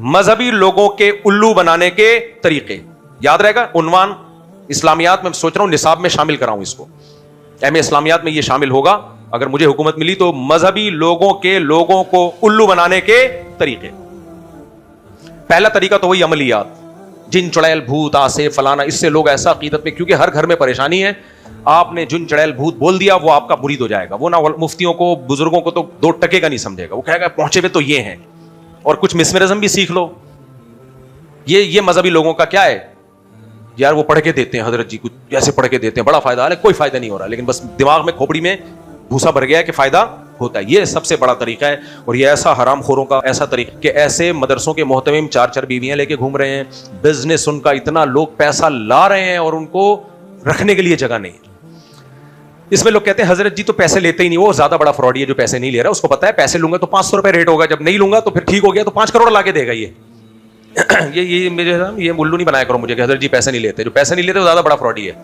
مذہبی لوگوں کے الو بنانے کے طریقے. یاد رہے گا عنوان اسلامیات میں سوچ رہا ہوں نصاب میں شامل کراؤں اس کو, ایم اے اسلامیات میں یہ شامل ہوگا اگر مجھے حکومت ملی تو. مذہبی لوگوں کو الو بنانے کے طریقے. پہلا طریقہ تو وہی عملیات, جن چڑیل بھوت آسے فلانا, اس سے لوگ ایسا عقیدت میں, کیونکہ ہر گھر میں پریشانی ہے, آپ نے جن چڑیل بھوت بول دیا وہ آپ کا مرید ہو جائے گا. وہ نہ مفتیوں کو بزرگوں کو تو دو ٹکے کا نہیں سمجھے گا, وہ کہے گا پہنچے ہوئے تو یہ ہیں, اور کچھ مسمرزم بھی سیکھ لو. یہ مذہبی لوگوں کا کیا ہے یار, وہ پڑھ کے دیتے ہیں حضرت جی کچھ جیسے پڑھ کے دیتے ہیں, بڑا فائدہ ہے, کوئی فائدہ نہیں ہو رہا, لیکن بس دماغ میں کھوپڑی میں بھوسا بھر گیا ہے کہ فائدہ ہوتا ہے. یہ سب سے بڑا طریقہ ہے, اور یہ ایسا حرام خوروں کا ایسا طریقہ کہ ایسے مدرسوں کے محتمم 4 بیویاں لے کے گھوم رہے ہیں, بزنس ان کا اتنا, لوگ پیسہ لا رہے ہیں اور ان کو رکھنے کے لیے جگہ نہیں. اس میں لوگ کہتے ہیں حضرت جی تو پیسے لیتے ہی نہیں, وہ زیادہ بڑا فراڈی ہے جو پیسے نہیں لے رہا, اس کو پتا ہے پیسے لوں گا تو 500 روپے ریٹ ہوگا, جب نہیں لوں گا تو پھر ٹھیک ہو گیا تو 5 کروڑ لا کے دے گا. یہ الو نہیں بنایا کرو مجھے کہ حضرت جی پیسے نہیں لیتے, جو پیسے نہیں لیتے وہ زیادہ بڑا فراڈی ہے.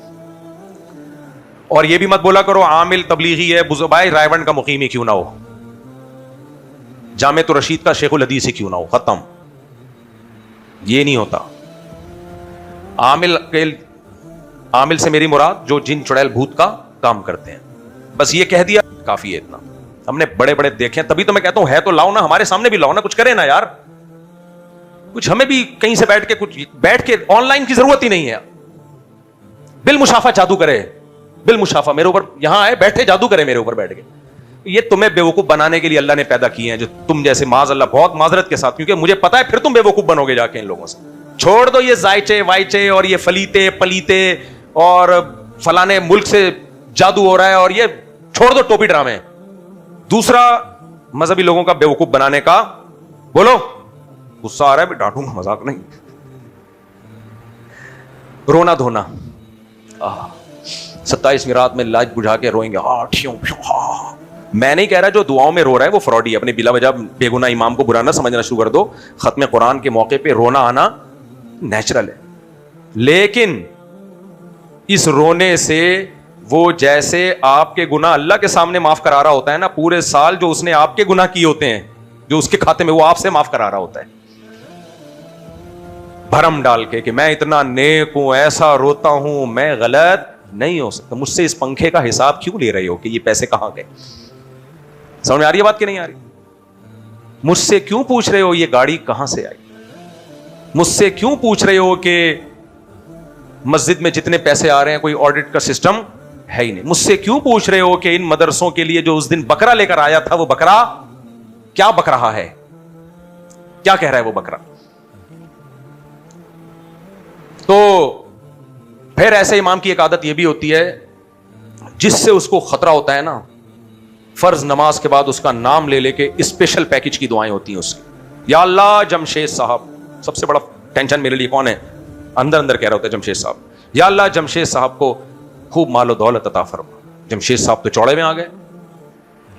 اور یہ بھی مت بولا کرو عامل تبلیغی ہے, بھائی رائے ونڈ کا مقیم ہی کیوں نہ ہو, جامع رشید کا شیخ الحدیث ہی کیوں نہ ہو, ختم. یہ نہیں ہوتا. عامل سے میری مراد جو جن چڑیل بھوت کا کام کرتے ہیں, بس یہ کہہ دیا کافی ہے اتنا. ہم نے بڑے بڑے دیکھے ہیں, تبھی تو میں کہتا ہوں ہے تو لاؤ نا, ہمارے سامنے بھی لاؤ نا, کچھ کرے نا یار, کچھ ہمیں بھی کہیں سے بیٹھ کے آن لائن کی ضرورت ہی نہیں ہے. بالمشافہ جادو کرے, بالمشافہ میرے اوپر یہاں آئے بیٹھے جادو کرے میرے اوپر بیٹھ کے. یہ تمہیں بیوقوف بنانے کے لیے اللہ نے پیدا کیے ہیں, جو تم جیسے معاذ اللہ, بہت معذرت کے ساتھ, کیونکہ مجھے پتا ہے پھر تم بیوقوف بنو گے جا کے ان لوگوں سے. چھوڑ دو یہ زائچے وائچے اور یہ فلیتے پلیتے اور فلانے ملک سے جادو ہو رہا ہے, اور یہ چھوڑ دو ٹوپی ڈرامے. دوسرا مذہبی لوگوں کا بیوقوف بنانے کا, بولو غصہ آ رہا ہے, ڈانٹوں گا, مذاق نہیں, رونا دھونا. 27 رات میں لائٹ بجھا کے روئیں گے, میں نہیں کہہ رہا جو دعاؤں میں رو رہا ہے وہ فراڈی ہے. اپنے بلا وجہ بے گناہ امام کو برا نہ سمجھنا شروع کر دو. ختم قرآن کے موقع پہ رونا آنا نیچرل ہے, لیکن اس رونے سے وہ جیسے آپ کے گناہ اللہ کے سامنے معاف کرا رہا ہوتا ہے نا, پورے سال جو اس نے آپ کے گناہ کیے ہوتے ہیں جو اس کے کھاتے میں, وہ آپ سے معاف کرا رہا ہوتا ہے بھرم ڈال کے کہ میں اتنا نیک ہوں, ایسا روتا ہوں, میں غلط نہیں ہو سکتا. مجھ سے اس پنکھے کا حساب کیوں لے رہے ہو کہ یہ پیسے کہاں گئے؟ سمجھ میں آ رہی ہے بات کہ نہیں آ رہی؟ مجھ سے کیوں پوچھ رہے ہو یہ گاڑی کہاں سے آئی؟ مجھ سے کیوں پوچھ رہے ہو کہ مسجد میں جتنے پیسے آ رہے ہیں کوئی آڈٹ کا سسٹم ہے ہی نہیں؟ مجھ سے کیوں پوچھ رہے ہو کہ ان مدرسوں کے لیے جو اس دن بکرا لے کر آیا تھا وہ بکرا کیا بک رہا ہے, کیا کہہ رہا ہے وہ بکرا؟ تو پھر ایسے امام کی ایک عادت یہ بھی ہوتی ہے جس سے اس کو خطرہ ہوتا ہے نا, فرض نماز کے بعد اس کا نام لے کے اسپیشل پیکج کی دعائیں ہوتی ہیں اس کی. یا اللہ جمشید صاحب, سب سے بڑا ٹینشن میرے لیے کون ہے, اندر کہہ رہا ہوتا ہے جمشید صاحب, یا اللہ جمشید صاحب کو خوب مال و دولت عطا فرما. جمشید صاحب تو چوڑے میں آ گئے,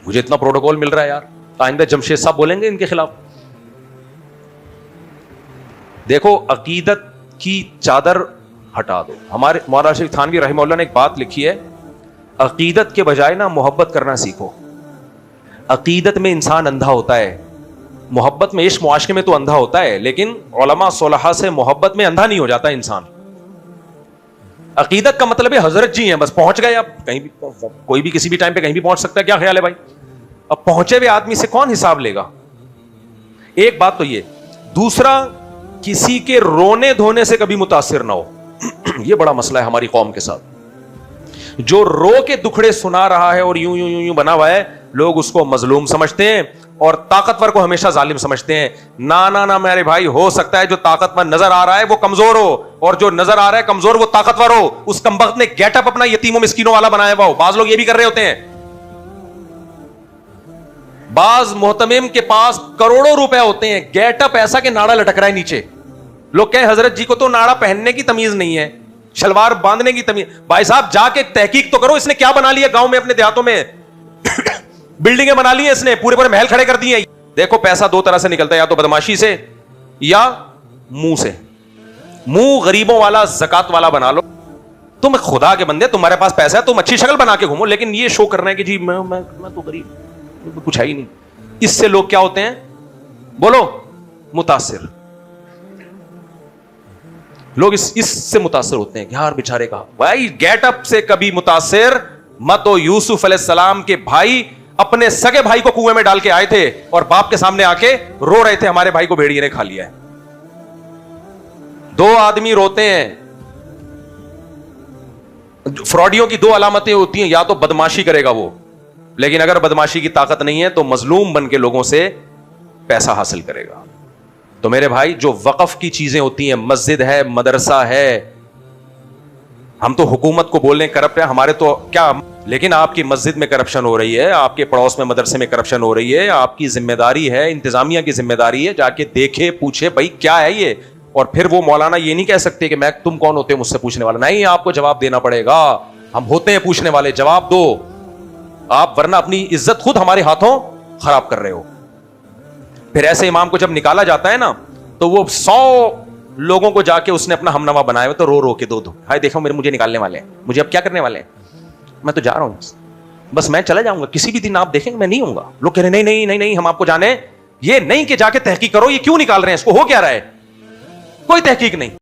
مجھے اتنا پروٹوکول مل رہا ہے یار, آئندہ جمشید صاحب بولیں گے ان کے خلاف. دیکھو عقیدت کی چادر ہٹا دو. ہمارے مولانا شریف تھانوی رحمہ اللہ نے ایک بات لکھی ہے, عقیدت کے بجائے نا محبت کرنا سیکھو. عقیدت میں انسان اندھا ہوتا ہے, محبت میں عشق معاشقے میں تو اندھا ہوتا ہے, لیکن علماء صلحاء سے محبت میں اندھا نہیں ہو جاتا انسان. عقیدت کا مطلب ہے حضرت جی ہیں بس پہنچ گئے, اب کہیں بھی کوئی بھی کسی بھی ٹائم پہ کہیں بھی پہنچ سکتا ہے, کیا خیال ہے بھائی؟ اب پہنچے ہوئے آدمی سے کون حساب لے گا؟ ایک بات تو یہ. دوسرا, کسی کے رونے دھونے سے کبھی متاثر نہ ہو. یہ بڑا مسئلہ ہے ہماری قوم کے ساتھ. جو رو کے دکھڑے سنا رہا ہے اور یوں بنا ہوا ہے, لوگ اس کو مظلوم سمجھتے ہیں اور طاقتور کو ہمیشہ ظالم سمجھتے ہیں. نہ میرے بھائی, ہو سکتا ہے جو طاقتور نظر آ رہا ہے وہ کمزور ہو, اور جو نظر آ رہا ہے کمزور وہ طاقتور ہو. اس کمبخت نے گیٹ اپ اپنا یتیموں مسکینوں والا بنایا ہوا ہو. بعض لوگ یہ بھی کر رہے ہوتے ہیں. بعض محتمم کے پاس کروڑوں روپے ہوتے ہیں, گیٹ اپ ایسا کہ ناڑا لٹک رہا ہے نیچے. لوگ کہیں حضرت جی کو تو ناڑا پہننے کی تمیز نہیں ہے, شلوار باندھنے کی تمیز. بھائی صاحب جا کے تحقیق تو کرو, اس نے کیا بنا لیا گاؤں میں, اپنے دیہاتوں میں بلڈنگیں بنا لی ہیں اس نے, پورے محل کھڑے کر دیے ہیں. دیکھو پیسہ دو طرح سے نکلتا ہے, یا تو بدماشی سے یا منہ سے. منہ غریبوں والا زکات والا بنا لو. تم خدا کے بندے, تمہارے پاس پیسہ ہے, تم اچھی شکل بنا کے گھومو, لیکن یہ شو کرنا ہے کہ جی میں تو غریب, کچھ ہے ہی نہیں. اس سے لوگ کیا ہوتے ہیں, بولو, متاثر. لوگ اس سے متاثر ہوتے ہیں کہ یار بیچارے کا بھائی گیٹ اپ سے کبھی متاثر مت ہو. یوسف علیہ السلام کے بھائی اپنے سگے بھائی کو کنویں میں ڈال کے آئے تھے اور باپ کے سامنے آ کے رو رہے تھے ہمارے بھائی کو بھیڑیے نے کھا لیا ہے. دو آدمی روتے ہیں. فراڈیوں کی دو علامتیں ہوتی ہیں, یا تو بدماشی کرے گا وہ, لیکن اگر بدماشی کی طاقت نہیں ہے تو مظلوم بن کے لوگوں سے پیسہ حاصل کرے گا. تو میرے بھائی جو وقف کی چیزیں ہوتی ہیں, مسجد ہے, مدرسہ ہے, ہم تو حکومت کو بول رہے ہیں کرپٹ ہے, ہمارے تو کیا, لیکن آپ کی مسجد میں کرپشن ہو رہی ہے, آپ کے پڑوس میں مدرسے میں کرپشن ہو رہی ہے, آپ کی ذمہ داری ہے, انتظامیہ کی ذمہ داری ہے جا کے دیکھے پوچھے بھائی کیا ہے یہ. اور پھر وہ مولانا یہ نہیں کہہ سکتے کہ میں تم کون ہوتے مجھ سے پوچھنے والا, نہیں, آپ کو جواب دینا پڑے گا. ہم ہوتے ہیں پوچھنے والے, جواب دو آپ, ورنہ اپنی عزت خود ہمارے ہاتھوں خراب کر رہے ہو. پھر ایسے امام کو جب نکالا جاتا ہے نا تو وہ 100 لوگوں کو جا کے اس نے اپنا ہمنوا بنایا تو رو رو کے دو ہائے دیکھو مجھے نکالنے والے ہیں, مجھے اب کیا کرنے والے ہیں, میں تو جا رہا ہوں, بس میں چلا جاؤں گا, کسی بھی دن آپ دیکھیں گے میں نہیں ہوں گا. لوگ کہہ رہے نہیں ہم آپ کو جانے, یہ نہیں کہ جا کے تحقیق کرو یہ کیوں نکال رہے ہیں اس کو, ہو کیا رہا ہے, کوئی تحقیق نہیں.